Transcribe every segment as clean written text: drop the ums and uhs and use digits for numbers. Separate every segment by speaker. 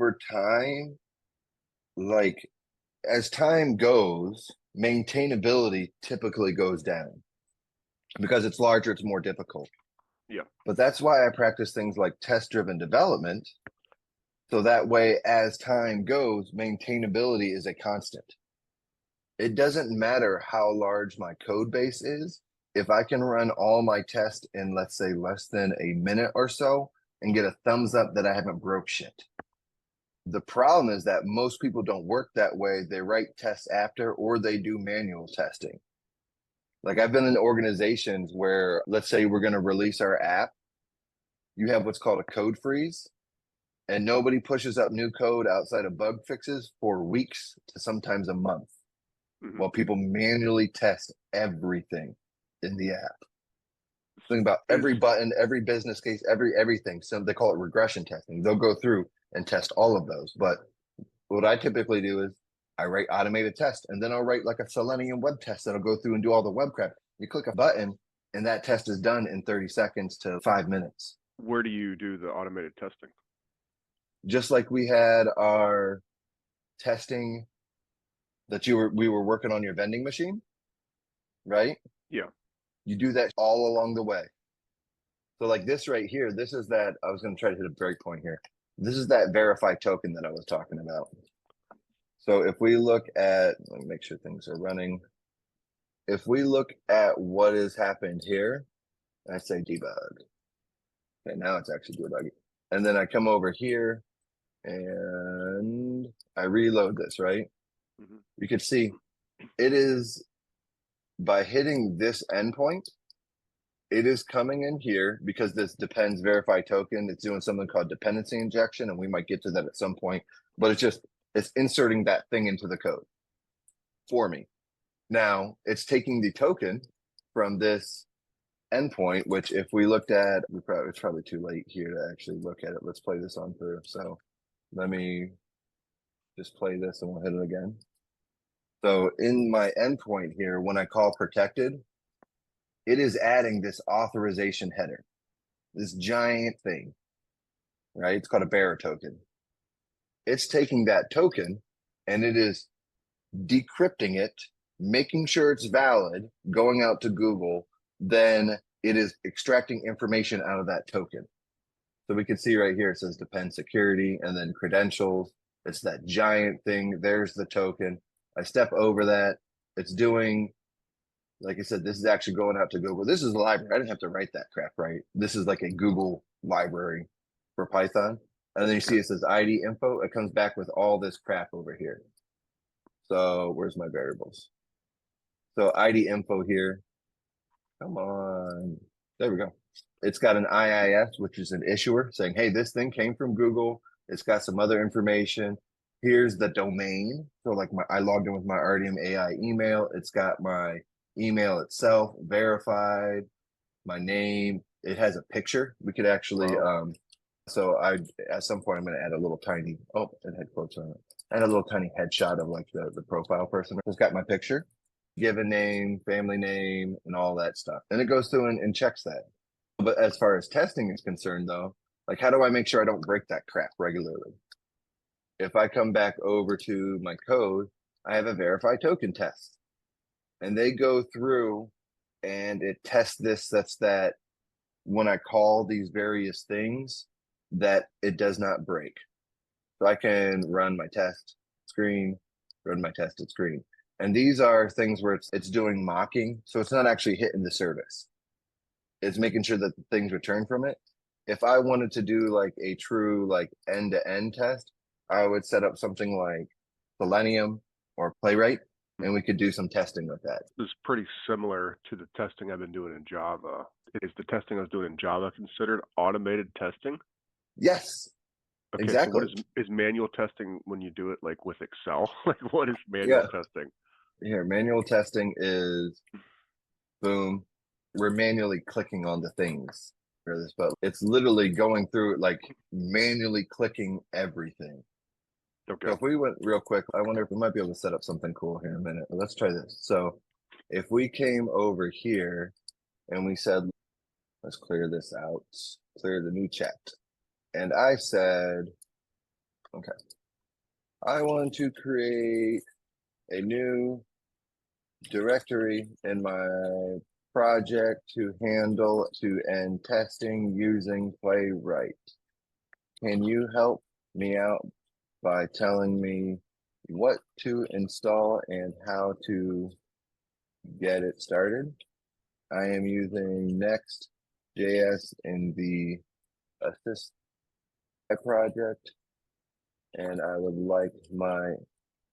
Speaker 1: over time, like as time goes, maintainability typically goes down because it's larger, it's more difficult.
Speaker 2: Yeah.
Speaker 1: But that's why I practice things like test-driven development. So that way, as time goes, maintainability is a constant. It doesn't matter how large my code base is. If I can run all my tests in, let's say, less than a minute or so and get a thumbs up that I haven't broke shit. The problem is that most people don't work that way. They write tests after, or they do manual testing. Like I've been in organizations where, let's say we're going to release our app. You have what's called a code freeze, and nobody pushes up new code outside of bug fixes for weeks to sometimes a month, while people manually test everything in the app. Think about every button, every business case, everything. So they call it regression testing. They'll go through and test all of those. But what I typically do is I write automated tests, and then I'll write like a Selenium web test that'll go through and do all the web crap. You click a button and that test is done in 30 seconds to 5 minutes.
Speaker 2: Where do you do the automated testing?
Speaker 1: Just like we had our testing that we were working on your vending machine, right?
Speaker 2: Yeah.
Speaker 1: You do that all along the way. So like this right here, this is that, I was going to try to hit a breakpoint here. This is that verify token that I was talking about. So if we look at, let me make sure things are running. If we look at what has happened here, I say debug. Okay, now it's actually debugging. And then I come over here and I reload this, right? You can see it is, by hitting this endpoint, it is coming in here because this depends verify token. It's doing something called dependency injection, and we might get to that at some point, but it's inserting that thing into the code for me. Now it's taking the token from this endpoint, which if we looked at, it's probably too late here to actually look at it. Let's play this on through. So let me just play this and we'll hit it again. So in my endpoint here, when I call protected, it is adding this authorization header, this giant thing, right? It's called a bearer token. It's taking that token and it is decrypting it, making sure it's valid, going out to Google, then it is extracting information out of that token. So we can see right here, it says depend security and then credentials. It's that giant thing. There's the token. I step over that. It's doing, like I said, this is actually going out to Google. This is a library. I didn't have to write that crap, right? This is like a Google library for Python. And then you see it says ID info. It comes back with all this crap over here. So where's my variables? So ID info here. Come on. There we go. It's got an IIS, which is an issuer, saying, hey, this thing came from Google. It's got some other information. Here's the domain. So like I logged in with my RDM AI email. It's got my email itself verified, my name. It has a picture. We could actually, so at some point I'm going to add a little tiny, it had quotes on it. Add a little tiny headshot of like the profile person. It's got my picture, given name, family name, and all that stuff. And it goes through and checks that. But as far as testing is concerned though, like how do I make sure I don't break that crap regularly? If I come back over to my code, I have a verify token test. And they go through and it tests this, that's that when I call these various things, that it does not break. So I can run my test screen, run my tested screen. And these are things where it's doing mocking. So it's not actually hitting the service. It's making sure that the things return from it. If I wanted to do like a true like end-to-end test, I would set up something like Selenium or Playwright, and we could do some testing with that.
Speaker 2: It's pretty similar to the testing I've been doing in Java. Is the testing I was doing in Java considered automated testing?
Speaker 1: Yes.
Speaker 2: Okay,
Speaker 1: exactly.
Speaker 2: So what is manual testing when you do it like with Excel? Like what is manual testing?
Speaker 1: Here, manual testing is boom. We're manually clicking on the things for this, but it's literally going through it, like manually clicking everything.
Speaker 2: Okay.
Speaker 1: So if we went real quick, I wonder if we might be able to set up something cool here in a minute. Let's try this. So if we came over here and we said, let's clear this out, clear the new chat. And I said, I want to create a new directory in my project to handle end testing using Playwright. Can you help me out by telling me what to install and how to get it started? I am using Next.js in the assist project, and I would like my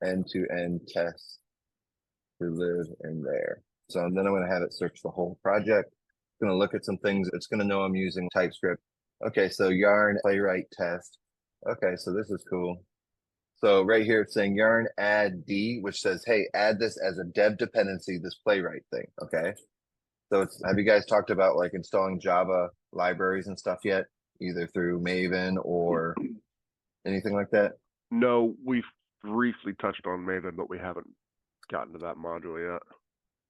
Speaker 1: end-to-end tests to live in there. So then I'm going to have it search the whole project. It's going to look at some things. It's going to know I'm using TypeScript. Okay, so yarn playwright test. Okay, so this is cool. So right here it's saying yarn add D, which says, hey, add this as a dev dependency, this playwright thing. Okay. So it's, have you guys talked about like installing Java libraries and stuff yet? Either through Maven or anything like that?
Speaker 2: No, we've briefly touched on Maven, but we haven't gotten to that module yet.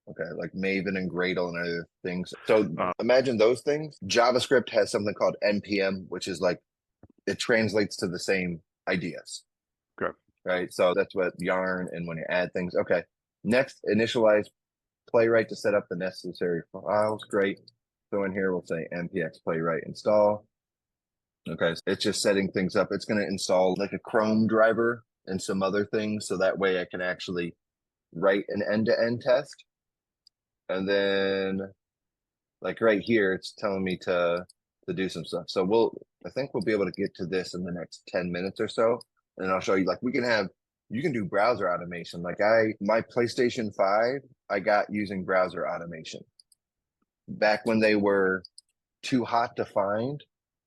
Speaker 1: Okay, like Maven and Gradle and other things. So imagine those things. JavaScript has something called NPM, which is like, it translates to the same ideas.
Speaker 2: Okay.
Speaker 1: Right. So that's what yarn and when you add things. Okay. Next, initialize playwright to set up the necessary files. Great. So in here, we'll say npx playwright install. Okay. So it's just setting things up. It's going to install like a Chrome driver and some other things. So that way I can actually write an end-to-end test. And then like right here, it's telling me to do some stuff. So I think we'll be able to get to this in the next 10 minutes or so. And I'll show you, like, you can do browser automation. Like my PlayStation 5, I got using browser automation. Back when they were too hot to find,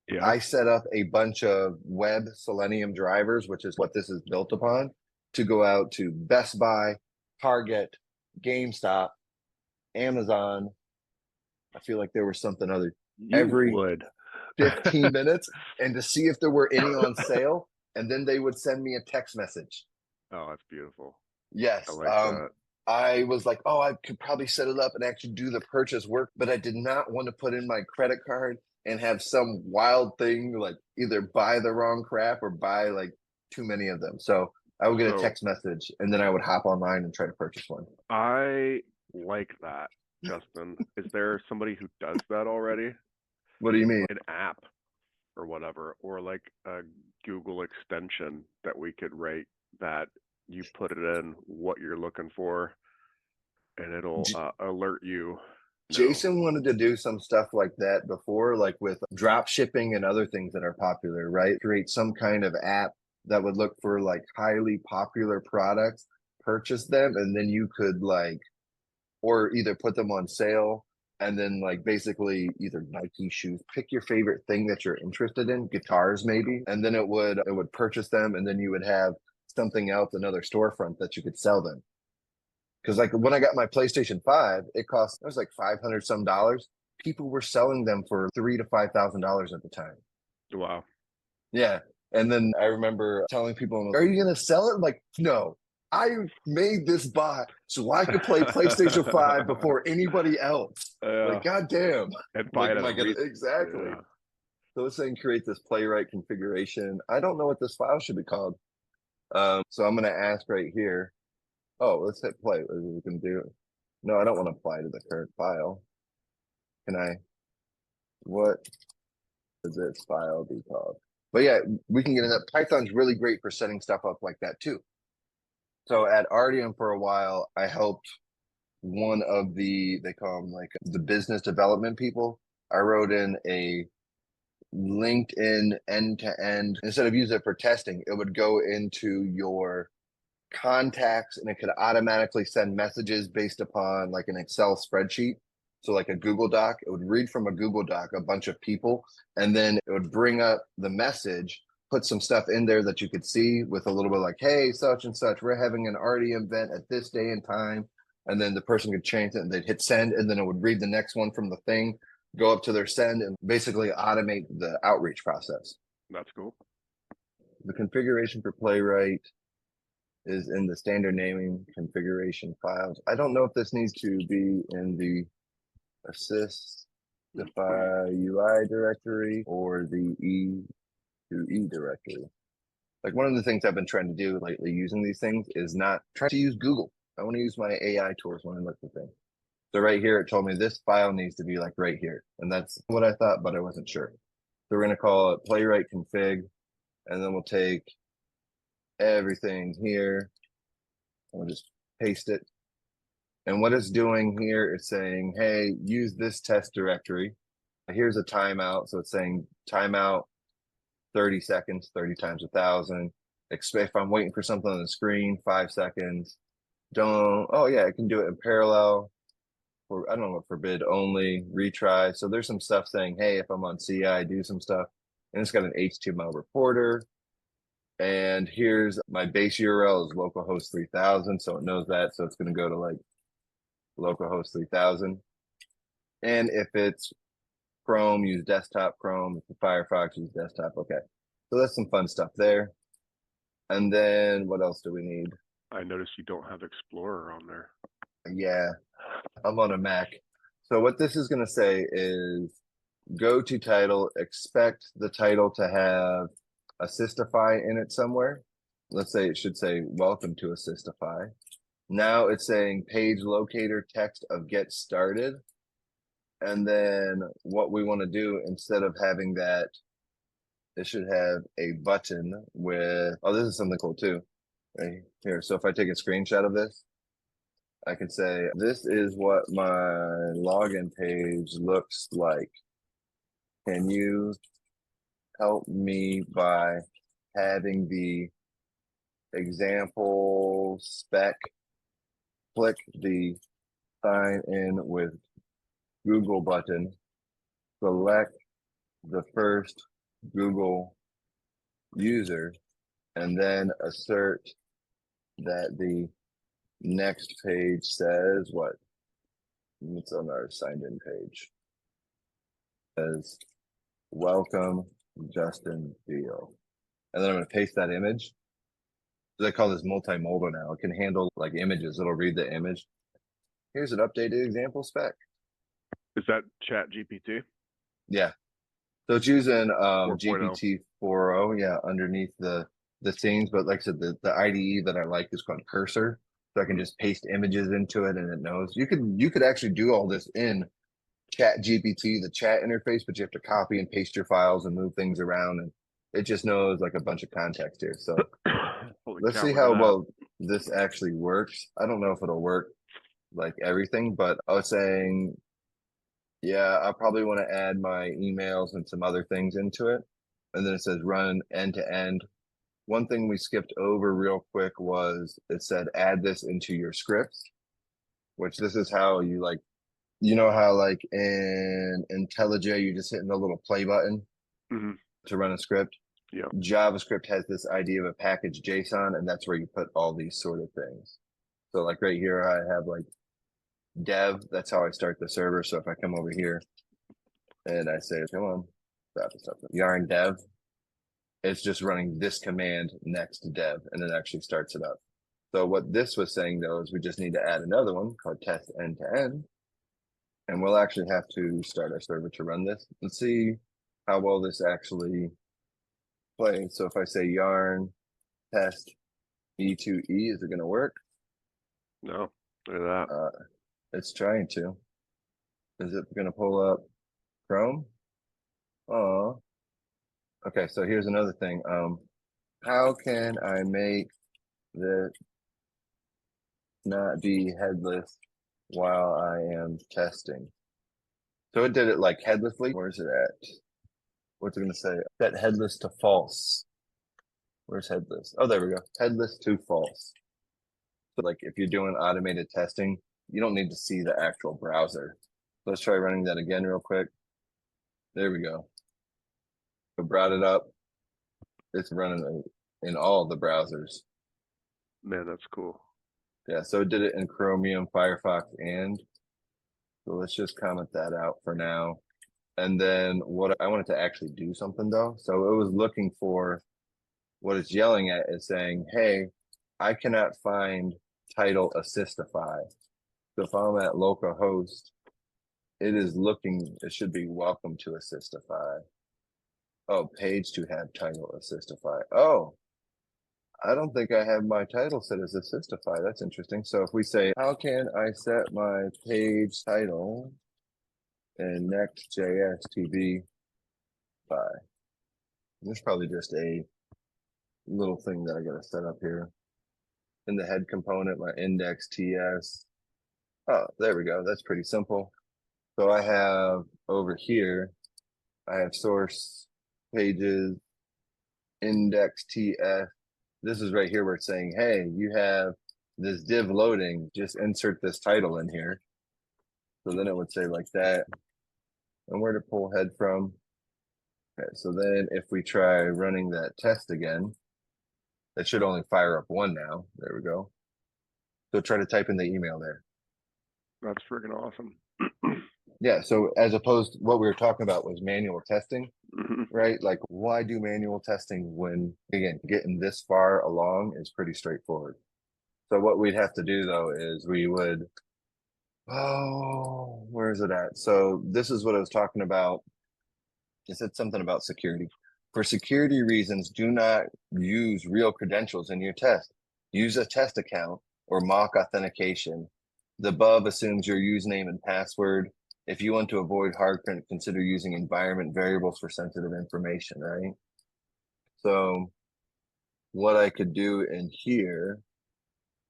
Speaker 2: Yeah.
Speaker 1: I set up a bunch of web Selenium drivers, which is what this is built upon, to go out to Best Buy, Target, GameStop, Amazon. I feel like there was something other every 15 minutes and to see if there were any on sale. And then they would send me a text message.
Speaker 2: Oh, that's beautiful.
Speaker 1: Yes.
Speaker 2: I like that.
Speaker 1: I was like, oh, I could probably set it up and actually do the purchase work, but I did not want to put in my credit card and have some wild thing like either buy the wrong crap or buy like too many of them. So I would get a text message and then I would hop online and try to purchase one.
Speaker 2: I like that, Justin. Is there somebody who does that already?
Speaker 1: What do you mean?
Speaker 2: An app or whatever, or like a Google extension that we could rate that you put it in what you're looking for and it'll alert you.
Speaker 1: Jason wanted to do some stuff like that before, like with drop shipping and other things that are popular, right? Create some kind of app that would look for like highly popular products, purchase them, and then you could like, or either put them on sale and then like basically either Nike shoes, pick your favorite thing that you're interested in, guitars maybe, and then it would purchase them, and then you would have something else, another storefront that you could sell them. Because like when I got my PlayStation 5, it was like $500 some. People were selling them for $3,000 to $5,000 at the time.
Speaker 2: Wow.
Speaker 1: Yeah. And then I remember telling people, are you going to sell it? I'm like, no, I made this bot so I could play PlayStation 5 before anybody else. Like, goddamn.
Speaker 2: And buy
Speaker 1: like,
Speaker 2: it
Speaker 1: exactly.
Speaker 2: Yeah.
Speaker 1: So it's saying create this playwright configuration. I don't know what this file should be called. So I'm going to ask right here. Oh, let's hit play. What we can do? No, I don't want to apply to the current file. What is this file be called? But yeah, we can get in that. Python's really great for setting stuff up like that too. So at Artium for a while, I helped one of they call them like the business development people. I wrote in a LinkedIn end-to-end. Instead of using it for testing, it would go into your contacts and it could automatically send messages based upon like an Excel spreadsheet. So like a Google Doc, it would read from a Google Doc a bunch of people, and then it would bring up the message, put some stuff in there that you could see with a little bit like, hey, such and such, we're having an RDM event at this day and time. And then the person could change it and they'd hit send, and then it would read the next one from the thing, go up to their send, and basically automate the outreach process.
Speaker 2: That's cool.
Speaker 1: The configuration for Playwright is in the standard naming configuration files. I don't know if this needs to be in the assist.UI directory or the E2E directory. Like one of the things I've been trying to do lately using these things is not try to use Google. I want to use my AI tools when I look at things. So right here, it told me this file needs to be like right here. And that's what I thought, but I wasn't sure. So we're going to call it playwright config, and then we'll take everything here. And we'll just paste it. And what it's doing here is saying, hey, use this test directory. Here's a timeout. So it's saying timeout 30 seconds, 30 times 1,000. If I'm waiting for something on the screen, 5 seconds. Oh yeah, I can do it in parallel. Or I don't know what forbid only, retry. So there's some stuff saying, hey, if I'm on CI, do some stuff. And it's got an HTML reporter. And here's my base URL is localhost 3000. So it knows that. So it's going to go to like localhost 3000. And if it's Chrome, use desktop Chrome. If it's Firefox, use desktop. Okay. So that's some fun stuff there. And then what else do we need?
Speaker 2: I noticed you don't have Explorer on there.
Speaker 1: Yeah, I'm on a Mac. So what this is going to say is go to title, expect the title to have Assistify in it somewhere. Let's say it should say welcome to Assistify. Now it's saying page locator text of get started. And then what we want to do instead of having that, it should have a button with, oh, this is something cool too. Right here. So if I take a screenshot of this, I can say, this is what my login page looks like. Can you help me by having the example spec? Click the sign in with Google button. Select the first Google user and then assert that the next page says what? It's on our signed in page. Says welcome Justin Beal. And then I'm going to paste that image. I call this multimodal now. It can handle like images. It'll read the image. Here's an updated example spec.
Speaker 2: Is that ChatGPT?
Speaker 1: Yeah. So it's using
Speaker 2: 4.0.
Speaker 1: GPT 4.0, yeah, underneath the scenes. But like I said, the IDE that I like is called Cursor. So I can just paste images into it and it knows. You could actually do all this in ChatGPT, the chat interface, but you have to copy and paste your files and move things around, and it just knows like a bunch of context here. So let's see how well this actually works. I don't know if it'll work like everything, but I was saying, yeah, I probably want to add my emails and some other things into it. And then it says run end to end. One thing we skipped over real quick was it said add this into your scripts, which this is how you like, you know how like in IntelliJ, you're just hitting the little play button to run a script.
Speaker 2: Yeah.
Speaker 1: JavaScript has this idea of a package.json, and that's where you put all these sort of things. So like right here, I have like dev, that's how I start the server. So if I come over here and I say, come on, stop, yarn dev, it's just running this command next to dev, and it actually starts it up. So what this was saying though, is we just need to add another one called test end to end. And we'll actually have to start our server to run this. Let's see how well this actually plays. So if I say yarn test E2E, is it going to work?
Speaker 2: No, look at that.
Speaker 1: It's trying to. Is it going to pull up Chrome? Oh, okay. So here's another thing. How can I make this not be headless while I am testing? So it did it like headlessly. Where's it at? What's it going to say? Set headless to false. Where's headless? Oh, there we go. Headless to false. So like if you're doing automated testing, you don't need to see the actual browser. Let's try running that again real quick. There we go. I brought it up. It's running in all the browsers.
Speaker 2: Man, that's cool.
Speaker 1: Yeah, so it did it in Chromium, Firefox, and so let's just comment that out for now. And then what I wanted to actually do something though. So it was looking for what it's yelling at is saying, hey, I cannot find title Assistify. So if I'm at localhost, it is looking, it should be welcome to Assistify. Oh, page to have title Assistify. Oh, I don't think I have my title set as Assistify. That's interesting. So if we say, how can I set my page title in Next.js to be by? There's probably just a little thing that I got to set up here. In the head component, my index.ts. Oh, there we go. That's pretty simple. So I have over here, I have source pages, index.ts. This is right here where it's saying, hey, you have this div loading, just insert this title in here. So then it would say like that. And where to pull head from? Okay, so then if we try running that test again, that should only fire up one now. There we go. So try to type in the email there.
Speaker 2: That's freaking awesome.
Speaker 1: Yeah, so as opposed to what we were talking about was manual testing,
Speaker 2: Mhm.
Speaker 1: right? Like, why do manual testing when, again, getting this far along is pretty straightforward. So what we'd have to do though is we would, oh, where is it at? So this is what I was talking about. It said something about security. For security reasons, do not use real credentials in your test. Use a test account or mock authentication. The above assumes your username and password. If you want to avoid hardprint, consider using environment variables for sensitive information, right? So what I could do in here,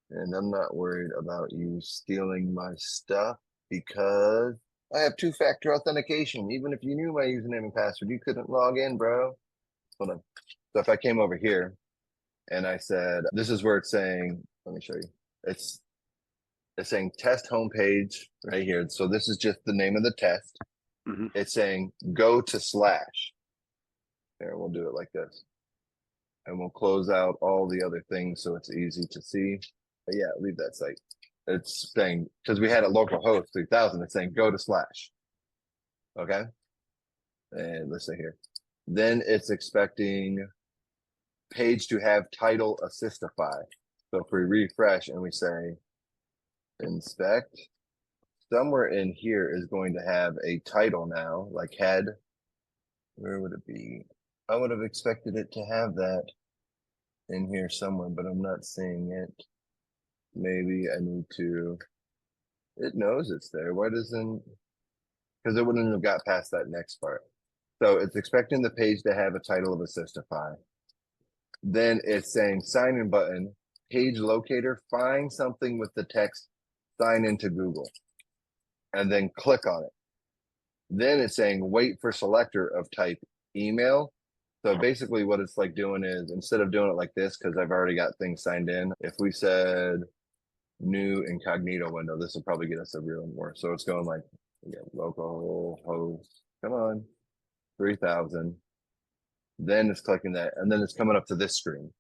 Speaker 1: and I'm not worried about you stealing my stuff because I have two-factor authentication. Even if you knew my username and password, you couldn't log in, bro. Hold on. So if I came over here and I said, this is where it's saying, let me show you. It's saying test homepage right here. So this is just the name of the test.
Speaker 2: Mhm.
Speaker 1: It's saying go to slash. There, we'll do it like this. And we'll close out all the other things so it's easy to see. But yeah, leave that site. It's saying, because we had a local host 3000, it's saying go to slash. Okay. And let's say here. Then it's expecting page to have title Assistify. So if we refresh and we say inspect, somewhere in here is going to have a title now, like head. Where would it be? I would have expected it to have that in here somewhere, but I'm not seeing it. Maybe I need to, it knows it's there. Why doesn't, because it wouldn't have got past that next part. So it's expecting the page to have a title of Assistify. Then it's saying sign in button, page locator, find something with the text, sign into Google, and then click on it. Then it's saying wait for selector of type email. So basically what it's like doing is instead of doing it like this, because I've already got things signed in, if we said new incognito window, this will probably get us a real more. So it's going like local host, come on, 3000. Then it's clicking that, and then it's coming up to this screen.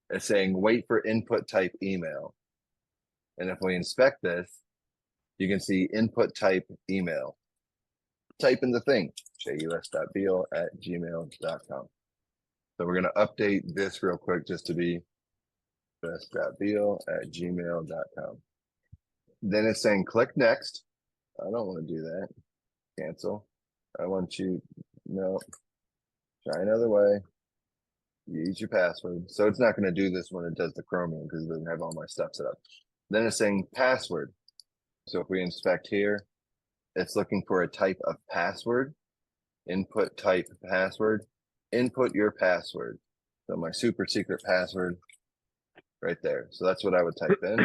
Speaker 1: It's saying wait for input type email. And if we inspect this, you can see input type email. Type in the thing, jus.beal@gmail.com. So we're going to update this real quick just to be jus.beal@gmail.com. Then it's saying click next. I don't want to do that. Cancel. I want you, no, try another way. Use your password. So it's not going to do this when it does the Chromium because it doesn't have all my stuff set up. Then it's saying password. So if we inspect here, it's looking for a type of password. Input type password. Input your password. So my super secret password right there. So that's what I would type in.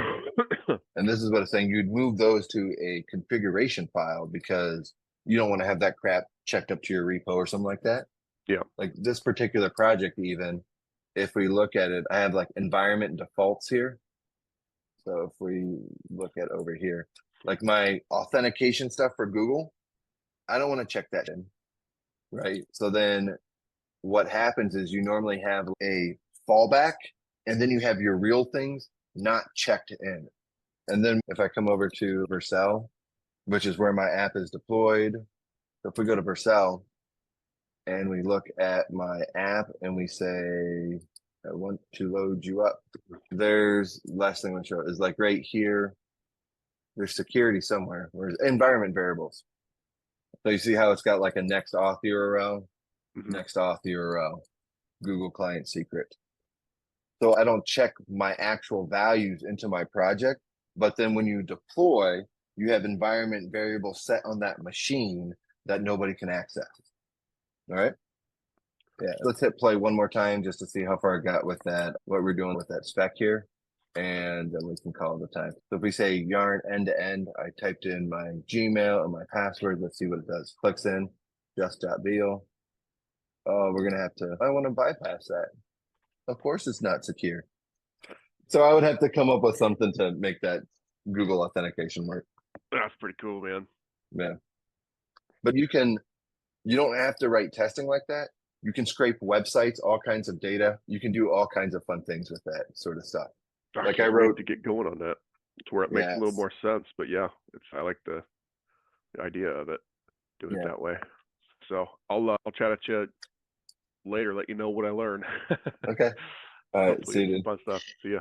Speaker 1: And this is what it's saying. You'd move those to a configuration file because you don't want to have that crap checked up to your repo or something like that.
Speaker 2: Yeah.
Speaker 1: Like this particular project, even if we look at it, I have like environment defaults here. So if we look at over here, like my authentication stuff for Google, I don't want to check that in, right? So then what happens is you normally have a fallback and then you have your real things not checked in. And then if I come over to Vercel, which is where my app is deployed. So if we go to Vercel and we look at my app and we say, I want to load you up. There's last thing I'm going to show is like right here. There's security somewhere. Where's environment variables? So you see how it's got like a next auth URL,
Speaker 2: Mhm.
Speaker 1: next auth URL, Google client secret. So I don't check my actual values into my project. But then when you deploy, you have environment variables set on that machine that nobody can access. All right. Yeah, let's hit play one more time just to see how far I got with that, what we're doing with that spec here. And then we can call it a time. So if we say yarn end to end, I typed in my Gmail and my password. Let's see what it does. Clicks in just.beal. Oh, we're gonna have to, I want to bypass that. Of course it's not secure. So I would have to come up with something to make that Google authentication work.
Speaker 2: That's pretty cool, man.
Speaker 1: Yeah. But you don't have to write testing like that. You can scrape websites, all kinds of data. You can do all kinds of fun things with that sort of stuff. Like I wrote
Speaker 2: to get going on that. It's where it makes a little more sense. But yeah, I like the idea of it. Do it that way. So I'll chat at you later. Let you know what I learn.
Speaker 1: Okay. All right. See you, dude.
Speaker 2: Fun stuff. See ya.